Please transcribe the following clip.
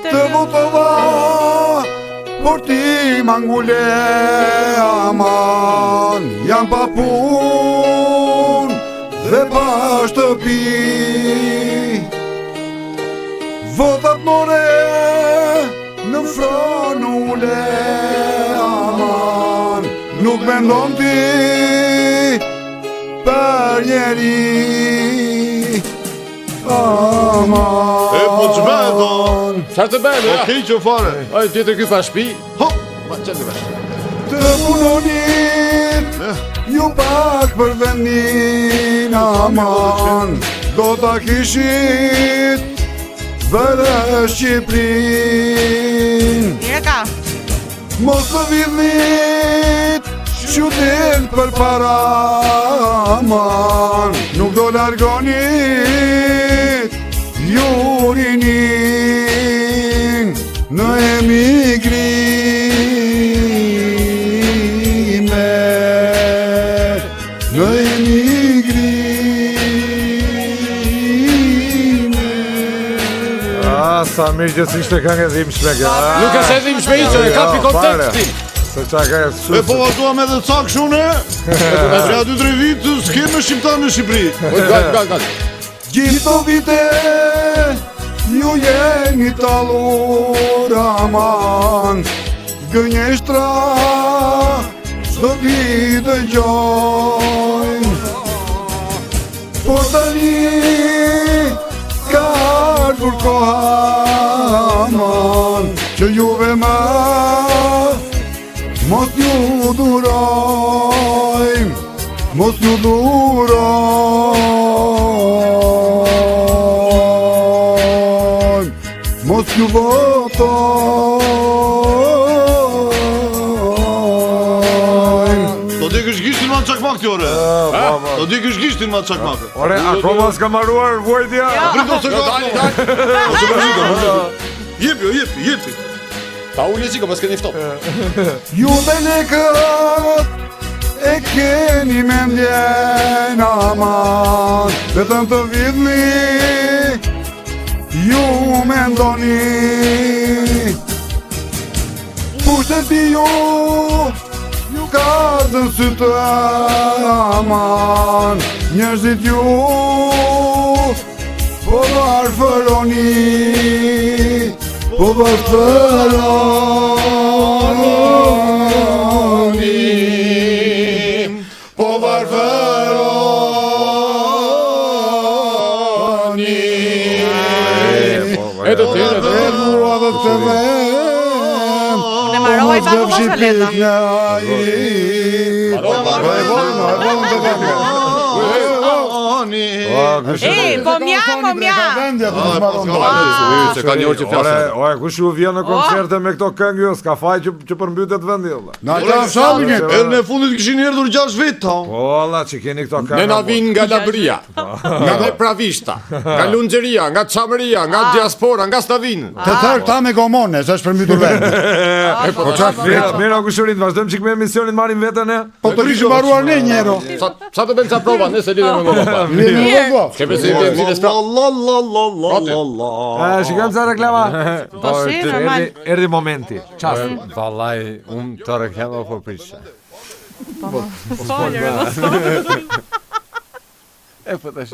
Të votova por ti mangule aman. Jam pa pun dhe pa shtëpi. Votat more në fronule aman. Nuk mendon ti për njeri aman. E po ç'bëdo? Çfarë të bëjmë? Okej që fare. Ai tjetër ky pa shtëpi. Hop, Ma çfarë të bësh? Të punonit ju pak për vendin aman. Do ta kishit vërë Shqiprin. Mire ka. Mos të vidhnit qytet për para aman. Nuk do largonit jurinin në emigrime. Në emigrime. Sa mirë që s'ishte këngë e dhimbshme kjo. Nuk është e dhimbshme hiç, e kapi kontekstin. Se qa ka e po vazhduam edhe cak shune. Nga 2-3 vitë s'kemë shqiptar në Shqipëri. Gal. Gjitho vite ju jeni talur aman. Gënjeshtra çdo ditë dëgjojnë. Por tani ka ardhur koha aman që juve më mos ju durojmë. Mos ju durojmë. Mos ju votojmë. Do t'i kësh gishtin ma çakmak ti ore. Do t'i kësh gishtin ma çakmak. Ore, akoma s'ka marruar vuajtja. Brito se ka. Jepi. Ta uli çiko pas keni ftohtë. Ju dhe lekët e keni mendjen aman. Vetëm të vidhni ju mendoni. Pushteti ju ka zën sytë aman. Njerëzit ju po varfëroni. Po varfëroni. Po varfëroni. E do të E mua dhe të vem. Ne marroj pak më pas leta. Po mja. Se ka një orë që flasë. Ore, kush ju vjen në koncerte me këto këngë ju, s'ka faj që përmbytet vendi valla. Na qaf shamin e Edhe në fundit kishin erdhur 6 vit ta. Po valla që keni këto këngë. Ne na vinë nga Labria, nga Pravishta, nga Lungjeria, nga Çamëria, nga diaspora, nga Stavin. të tërë ta me gomone, se është përmbytur vendi. Po çfarë? Mirë, Kushurin, vazhdojmë çik me emisionin, marrim veten ne. Po të kishim mbaruar ne njero. Sa të bëjmë ca prova, nëse lidhem me ngova. Ke besim të vites pra. Shikojmë sa reklama. Po shi, normal. Erdhi momenti. Çast. Vallaj, unë të reklama po prisha. Po, folër, mos. E po tash.